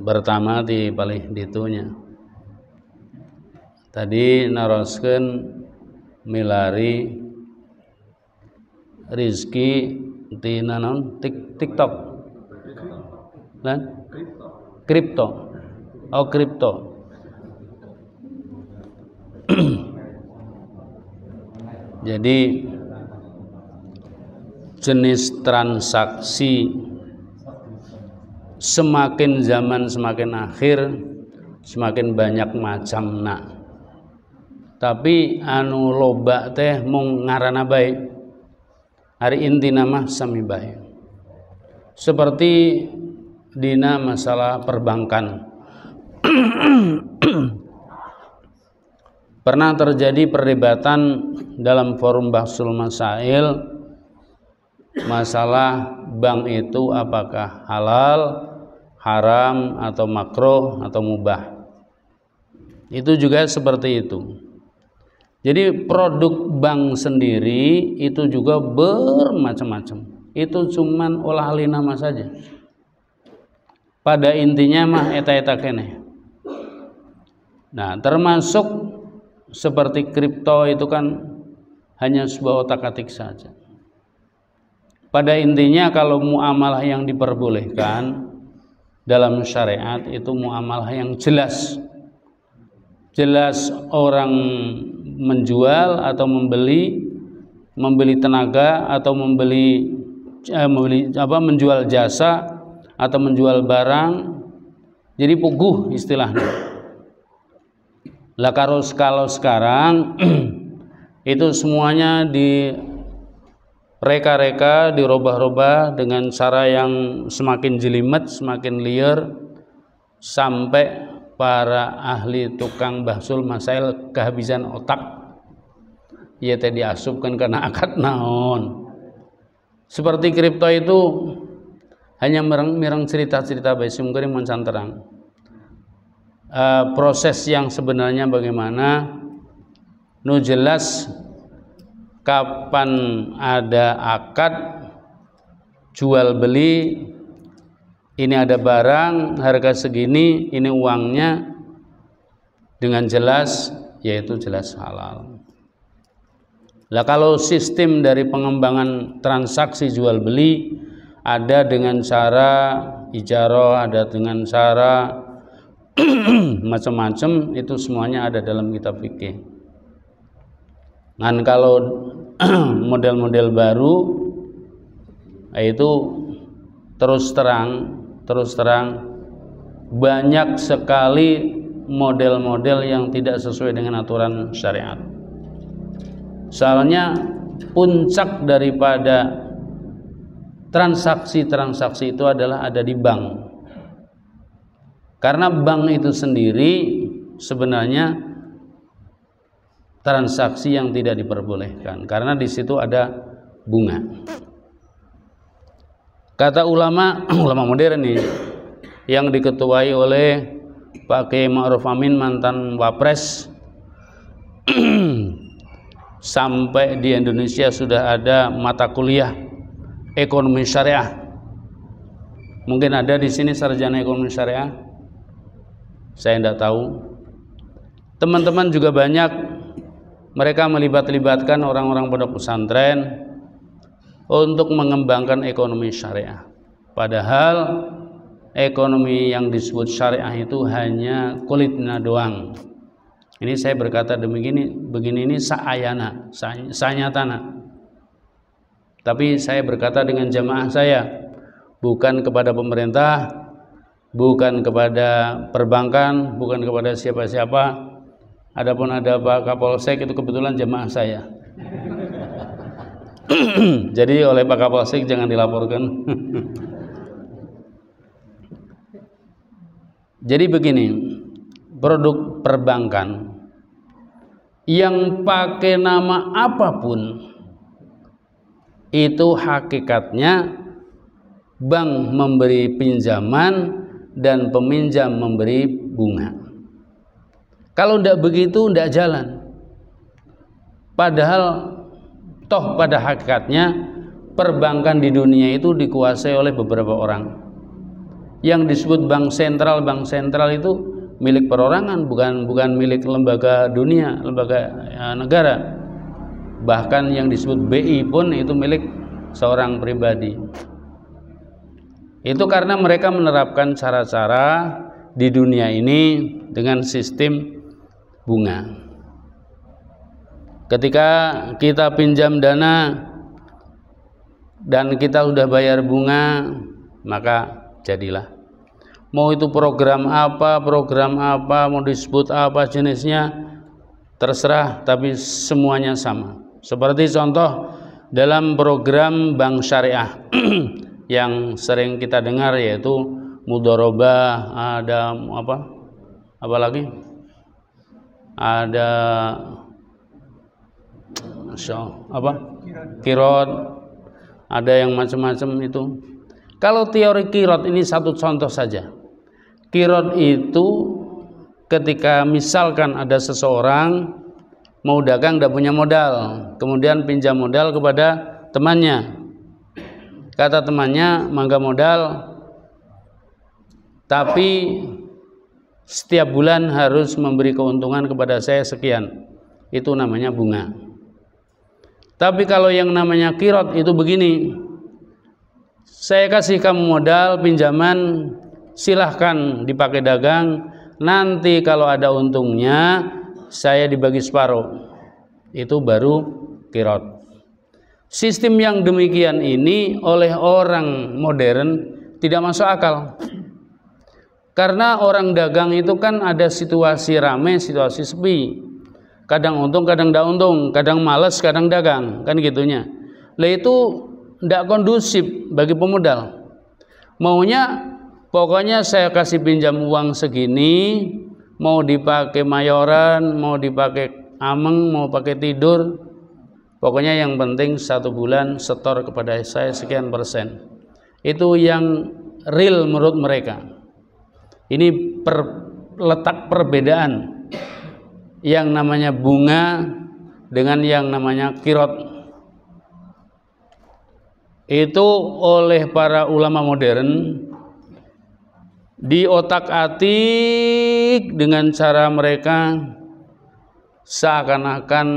pertama di paling ditunya tadi naroskeun milari rizki di naon TikTok lan kripto kripto jadi jenis transaksi semakin zaman semakin akhir semakin banyak macamna, tapi anu loba teh mung ngaranna bae hari intina mah sami bae. Seperti dina masalah perbankan pernah terjadi perdebatan dalam forum Bahsul Masail masalah bank itu apakah halal, haram, atau makruh, atau mubah. Itu juga seperti itu. Jadi produk bank sendiri itu juga bermacam-macam. Itu cuman olah alih nama saja. Pada intinya mah eta-eta keneh. Nah, termasuk seperti kripto itu kan hanya sebuah otak-atik saja. Pada intinya kalau muamalah yang diperbolehkan dalam syariat itu muamalah yang jelas. Jelas orang menjual atau membeli tenaga atau menjual jasa atau menjual barang. Jadi puguh istilahnya. Lah kalau sekarang itu semuanya reka-reka dirubah-rubah dengan cara yang semakin jelimet, semakin liar, sampai para ahli tukang bahsul masail kehabisan otak. Ieu teh diasupkeun kana akad naon. Seperti kripto itu hanya mireng cerita-cerita bae sumkeun mancan terang. Proses yang sebenarnya bagaimana nu jelas kapan ada akad jual beli, ini ada barang harga segini, ini uangnya, dengan jelas, yaitu jelas halal. Lah kalau sistem dari pengembangan transaksi jual beli ada dengan cara ijarah, ada dengan cara macam-macam, itu semuanya ada dalam kitab fikih. Dan kalau model-model baru itu terus terang banyak sekali model-model yang tidak sesuai dengan aturan syariat. Soalnya puncak daripada transaksi-transaksi itu adalah ada di bank. Karena bank itu sendiri sebenarnya transaksi yang tidak diperbolehkan karena di situ ada bunga. Kata ulama modern nih yang diketuai oleh Pak Kiai Ma'ruf Amin, mantan Wapres, sampai di Indonesia sudah ada mata kuliah ekonomi syariah. Mungkin ada di sini sarjana ekonomi syariah, saya tidak tahu. Teman-teman juga banyak mereka melibatkan orang-orang pondok pesantren untuk mengembangkan ekonomi syariah. Padahal ekonomi yang disebut syariah itu hanya kulitnya doang. Ini saya berkata begini ini saayana, sanyatana. Tapi saya berkata dengan jamaah saya, bukan kepada pemerintah, bukan kepada perbankan, bukan kepada siapa-siapa. Adapun ada Pak Kapolsek itu kebetulan jemaah saya. Jadi oleh Pak Kapolsek jangan dilaporkan. Jadi begini, produk perbankan yang pakai nama apapun itu hakikatnya bank memberi pinjaman dan peminjam memberi bunga. Kalau tidak begitu tidak jalan. Padahal toh pada hakikatnya perbankan di dunia itu dikuasai oleh beberapa orang. Yang disebut bank sentral itu milik perorangan, bukan milik lembaga dunia, lembaga negara. Bahkan yang disebut BI pun itu milik seorang pribadi. Itu karena mereka menerapkan cara-cara di dunia ini dengan sistem bunga. Ketika kita pinjam dana dan kita sudah bayar bunga, maka jadilah. Mau itu program apa, mau disebut apa jenisnya, terserah, tapi semuanya sama. Seperti contoh dalam program bank syariah yang sering kita dengar, yaitu mudharabah, ada apa lagi? Ada kirot, ada yang macam-macam itu. Kalau teori kirot ini satu contoh saja. Kirot itu ketika misalkan ada seseorang mau dagang, tidak punya modal, kemudian pinjam modal kepada temannya. Kata temannya, mangga modal, tapi setiap bulan harus memberi keuntungan kepada saya sekian. Itu namanya bunga. Tapi kalau yang namanya kirot itu begini, saya kasih kamu modal pinjaman, silahkan dipakai dagang, nanti kalau ada untungnya saya dibagi separuh. Itu baru kirot. Sistem yang demikian ini oleh orang modern tidak masuk akal. Karena orang dagang itu kan ada situasi rame, situasi sepi. Kadang untung, kadang tidak untung, kadang malas, kadang dagang, kan gitunya. Lah itu tidak kondusif bagi pemodal. Maunya pokoknya saya kasih pinjam uang segini, mau dipakai mayoran, mau dipakai ameng, mau pakai tidur, pokoknya yang penting 1 bulan setor kepada saya sekian persen. Itu yang real menurut mereka. Ini letak perbedaan yang namanya bunga dengan yang namanya kirot. Itu oleh para ulama modern diotak-atik dengan cara mereka seakan-akan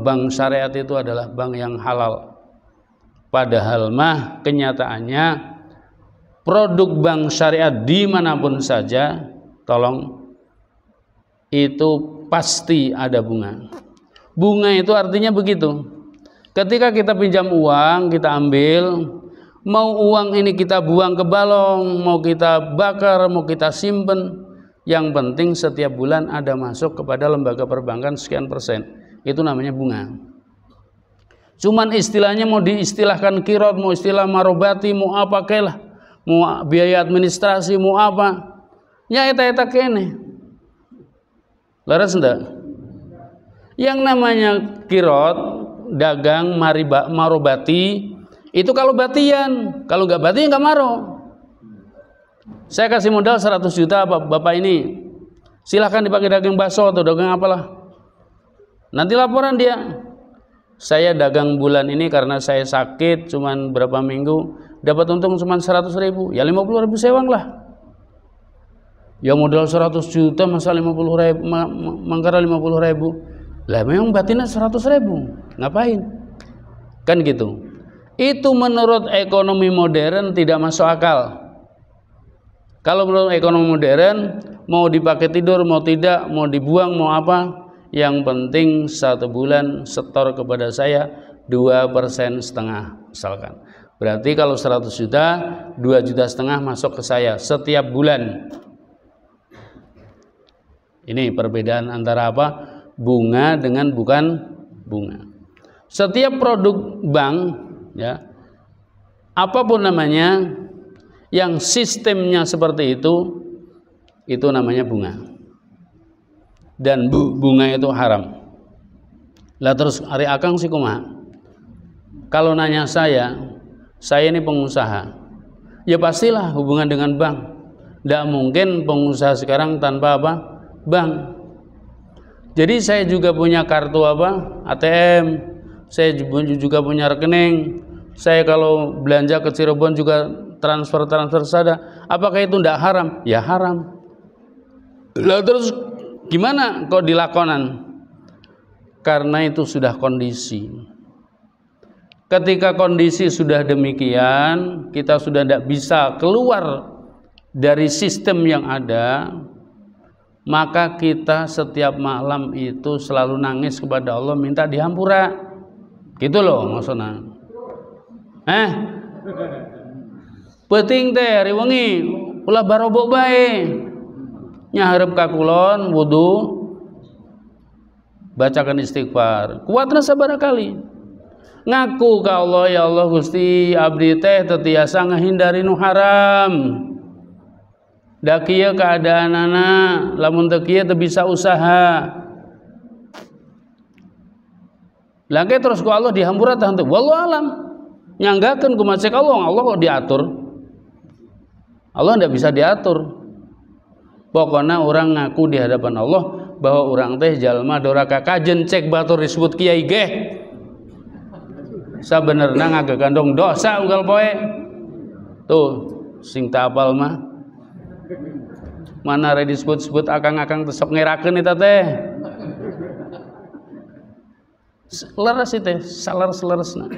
bank syariat itu adalah bank yang halal. Padahal mah kenyataannya produk bank syariat dimanapun saja, tolong, itu pasti ada bunga. Bunga itu artinya begitu. Ketika kita pinjam uang, kita ambil, mau uang ini kita buang ke balong, mau kita bakar, mau kita simpen, yang penting setiap bulan ada masuk kepada lembaga perbankan sekian persen. Itu namanya bunga. Cuman istilahnya mau diistilahkan kirot, mau istilah marobati, mau apa kelah, mau biaya administrasi, mau apa, ya eta kene. Laras enggak? Yang namanya kirot, dagang, marobati, itu kalau batian. Kalau nggak batian nggak maro. Saya kasih modal 100 juta bapak ini, silahkan dipakai dagang bakso atau dagang apalah. Nanti laporan dia, saya dagang bulan ini karena saya sakit cuman berapa minggu, dapat untung cuman 100.000, ya 50.000 sewang lah. Ya modal 100 juta masa 50.000, mangkara 50.000. Lah memang batinnya 100.000, ngapain? Kan gitu. Itu menurut ekonomi modern tidak masuk akal. Kalau menurut ekonomi modern, mau dipakai tidur, mau tidak, mau dibuang, mau apa, yang penting 1 bulan setor kepada saya 2,5% misalkan. Berarti kalau 100 juta, 2,5 juta masuk ke saya setiap bulan. Ini perbedaan antara apa? Bunga dengan bukan bunga. Setiap produk bank, ya, apapun namanya, yang sistemnya seperti itu namanya bunga. Dan bunga itu haram. Lah terus ari akang sih kumaha? Kalau nanya saya ini pengusaha. Ya pastilah hubungan dengan bank. Tidak mungkin pengusaha sekarang tanpa apa? Bank. Jadi saya juga punya kartu ATM, saya juga punya rekening. Saya kalau belanja ke Cirebon juga transfer saja, apakah itu tidak haram? Ya haram. Lah terus gimana kok dilakonan? Karena itu sudah kondisi. Ketika kondisi sudah demikian, kita sudah tidak bisa keluar dari sistem yang ada, maka kita setiap malam itu selalu nangis kepada Allah, minta dihampura. Gitu loh maksudnya. Penting teh hari wengi ulah barobok bae. Nyaharep ka kulon wudu, bacakan istighfar. Kuatna sabarakali. Ngaku ka Allah, ya Allah Gusti abdi teh teu tiasa ngahindari nu haram. Da kieu keadaanana, lamun teu kieu teu bisa usaha. Lagi terus ku Allah dihampura tah henteu. Wallahu alam. Nyanggakeun kumaha cek Allah kok diatur. Allah tidak bisa diatur. Pokoknya orang ngaku di hadapan Allah bahwa orang teh jalma doraka kajen cek batur disebut kiai geh. Sabenerna ngagagandong dosa unggal poe. Tuh sing tak apal mah. Mana re disebut-sebut akang-akang teh sok ngerakeun eta teh. Leres teh, saleres-leresna.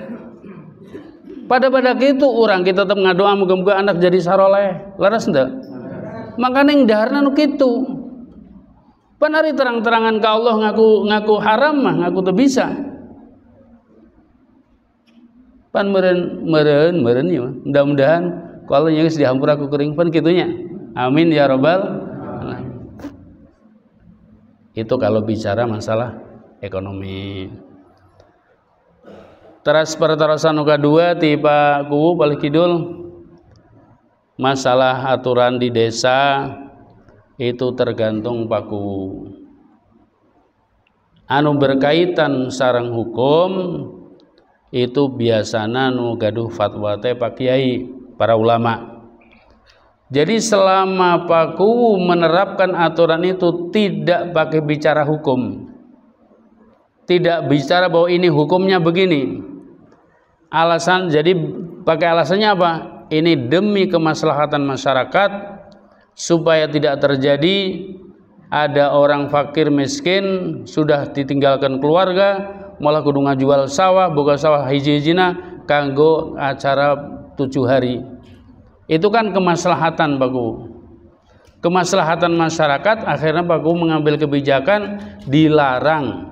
Pada gitu orang kita tetap ngadoa muga-muga anak jadi saroleh. Leres henteu? Makanya yang daharna nu kitu. Pan ari terang-terangan ka Allah ngaku haram mah ngaku teu bisa. Pan meureun ieu mah. Mudah-mudahan ku Allah nya geus dihampura ku kuring pan kitunya. Amin ya rabbal alamin. Itu kalau bicara masalah ekonomi. Teras pertarasan nu kadua ti Pak Kuwu balik kidul, masalah aturan di desa itu tergantung Pak Kuwu. Anu berkaitan sareng hukum itu biasana nu gaduh fatwa teh Pak Kiai, para ulama. Jadi selama Pak Kuwu menerapkan aturan itu tidak pakai bicara hukum, tidak bicara bahwa ini hukumnya begini. Alasan, jadi pakai alasannya apa? Ini demi kemaslahatan masyarakat supaya tidak terjadi ada orang fakir miskin sudah ditinggalkan keluarga malah kudu ngajual sawah, boga sawah hiji-hijina kanggo acara 7 hari. Itu kan kemaslahatan Pak Kuwu. Kemaslahatan masyarakat, akhirnya Pak Kuwu mengambil kebijakan dilarang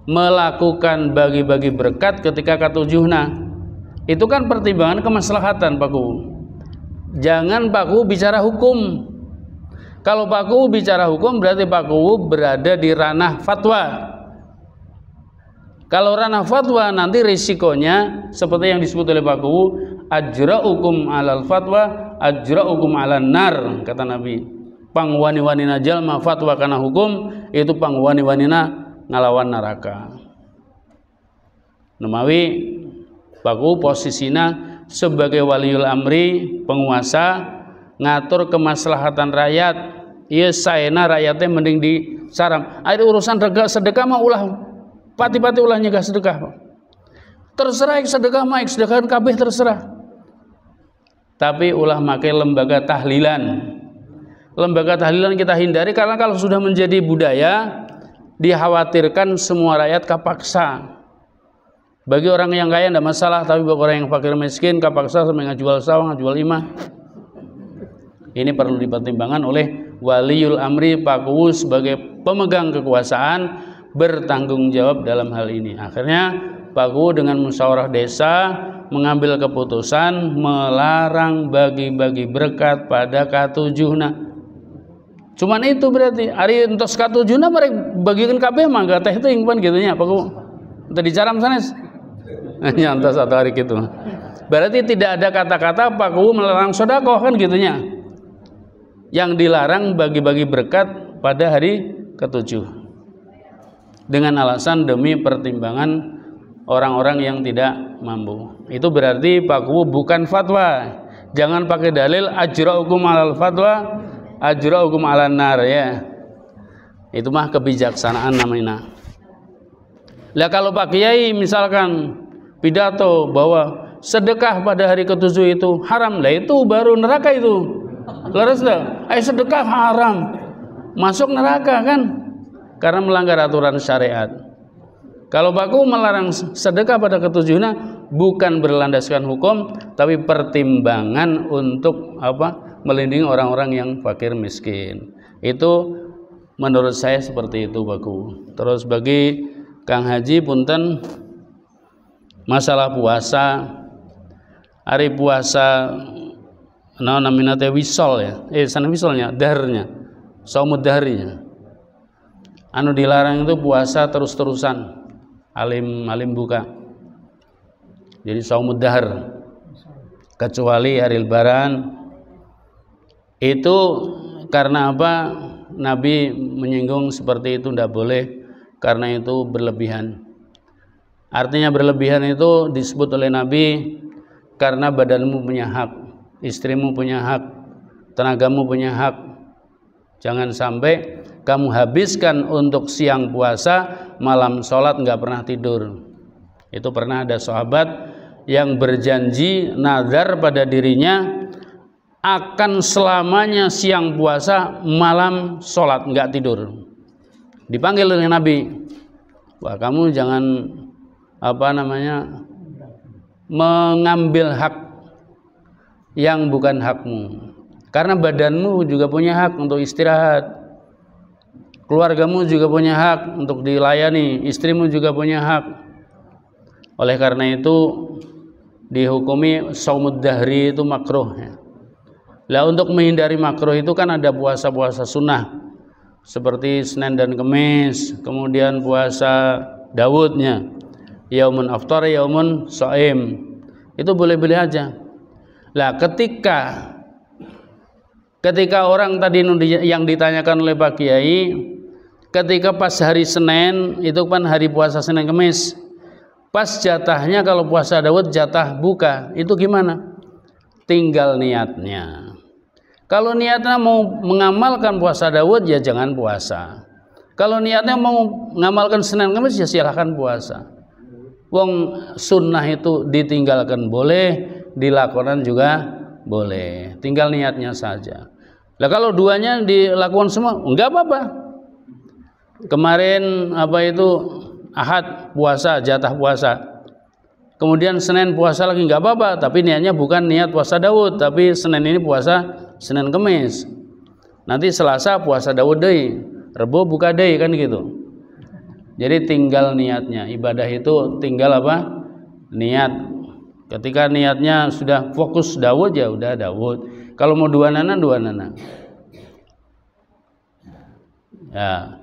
melakukan bagi-bagi berkat ketika katujuhna. Itu kan pertimbangan kemaslahatan Pak Kuwu. Jangan Pak Kuwu bicara hukum. Kalau Pak Kuwu bicara hukum berarti Pak Kuwu berada di ranah fatwa. Kalau ranah fatwa nanti risikonya seperti yang disebut oleh Pak Kuwu, ajra'ukum alal fatwa ajra'ukum alan nar, kata Nabi. Pangwani-wanina jalma fatwa kana hukum itu pangwani-wanina ngalawan neraka. Nemawi Pak Kuwu posisina sebagai waliul amri, penguasa, ngatur kemaslahatan rakyat. Ieu saena rakyatnya mending disaram. Ada urusan sedekah mah ulah pati-pati ulah nyegah sedekah. Terserah sedekah mah sedekah kabeh terserah. Tapi ulah make lembaga tahlilan. Lembaga tahlilan kita hindari karena kalau sudah menjadi budaya dikhawatirkan semua rakyat kapaksa. Bagi orang yang kaya tidak masalah, tapi bagi orang yang fakir miskin kapaksa sampai ngajual sawah, ngajual imah. Ini perlu dipertimbangkan oleh waliul amri Pak Kuwu sebagai pemegang kekuasaan, bertanggung jawab dalam hal ini. Akhirnya Pak Kuwu dengan musyawarah desa mengambil keputusan melarang bagi-bagi berkat pada katujuhna. Cuman itu berarti ari entos katujuna mereka bagikan kabeh mangga teh teuing pan kitu nya Pak Kuwu. Teu dicaram sanes. Nya entos satu hari kitu. Berarti tidak ada kata-kata Pak Kuwu melarang sedekah kan kitu nya. Yang dilarang bagi-bagi berkat pada hari ke-7. Dengan alasan demi pertimbangan orang-orang yang tidak mampu. Itu berarti Pak Kuwu bukan fatwa. Jangan pakai dalil ajra'ukum alal fatwa ajra'ukum alan nar ya. Itu mah kebijaksanaan namanya. Lah kalau Pak Kiai misalkan pidato bahwa sedekah pada hari ke-7 itu haram. Lah itu baru neraka itu. Leres dah. Sedekah haram. Masuk neraka kan? Karena melanggar aturan syariat. Kalau baku melarang sedekah pada ke-7-nya bukan berlandaskan hukum, tapi pertimbangan untuk melindungi orang-orang yang fakir miskin. Itu menurut saya seperti itu baku. Terus bagi Kang Haji punten, masalah puasa, hari puasa namanya wisol ya, sana wisolnya, daharnya, saumud daharinya. Anu dilarang itu puasa terus-terusan, alim buka. Jadi saumud dahar, kecuali hari lebaran. Itu karena apa? Nabi menyinggung seperti itu tidak boleh, karena itu berlebihan. Artinya berlebihan itu disebut oleh Nabi karena badanmu punya hak, istrimu punya hak, tenagamu punya hak. Jangan sampai kamu habiskan untuk siang puasa, malam sholat nggak pernah tidur. Itu pernah ada sahabat yang berjanji nazar pada dirinya akan selamanya siang puasa, malam sholat nggak tidur. Dipanggil oleh Nabi, wah kamu jangan mengambil hak yang bukan hakmu, karena badanmu juga punya hak untuk istirahat, keluargamu juga punya hak untuk dilayani, istrimu juga punya hak. Oleh karena itu dihukumi saumud dahri itu makruh ya. Lah untuk menghindari makruh itu kan ada puasa-puasa sunnah seperti Senin dan Kamis, kemudian puasa Daudnya, yaumun aftar, yaumun shaim. Itu boleh-boleh aja. Lah ketika orang tadi yang ditanyakan oleh Pak Kiai, ketika pas hari Senin itu kan hari puasa Senin Kamis, pas jatahnya kalau puasa Daud jatah buka, itu gimana? Tinggal niatnya. Kalau niatnya mau mengamalkan puasa Daud ya jangan puasa. Kalau niatnya mau mengamalkan Senin Kamis ya silahkan puasa. Wong sunnah itu ditinggalkan boleh, dilakukan juga boleh. Tinggal niatnya saja. Lah kalau duanya dilakukan semua enggak apa-apa. Kemarin Ahad puasa, jatah puasa. Kemudian Senin puasa lagi enggak apa-apa, tapi niatnya bukan niat puasa Daud, tapi Senin ini puasa Senin Kamis. Nanti Selasa puasa Daud deui, Rebo buka deui kan gitu. Jadi tinggal niatnya. Ibadah itu tinggal niat. Ketika niatnya sudah fokus Daud ya udah Daud. Kalau mau dua nana. Ya.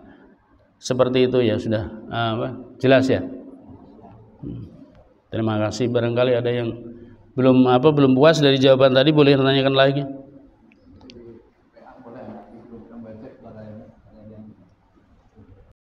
Seperti itu ya sudah jelas ya. Terima kasih. Barangkali ada yang belum puas dari jawaban tadi, boleh tanyakan lagi.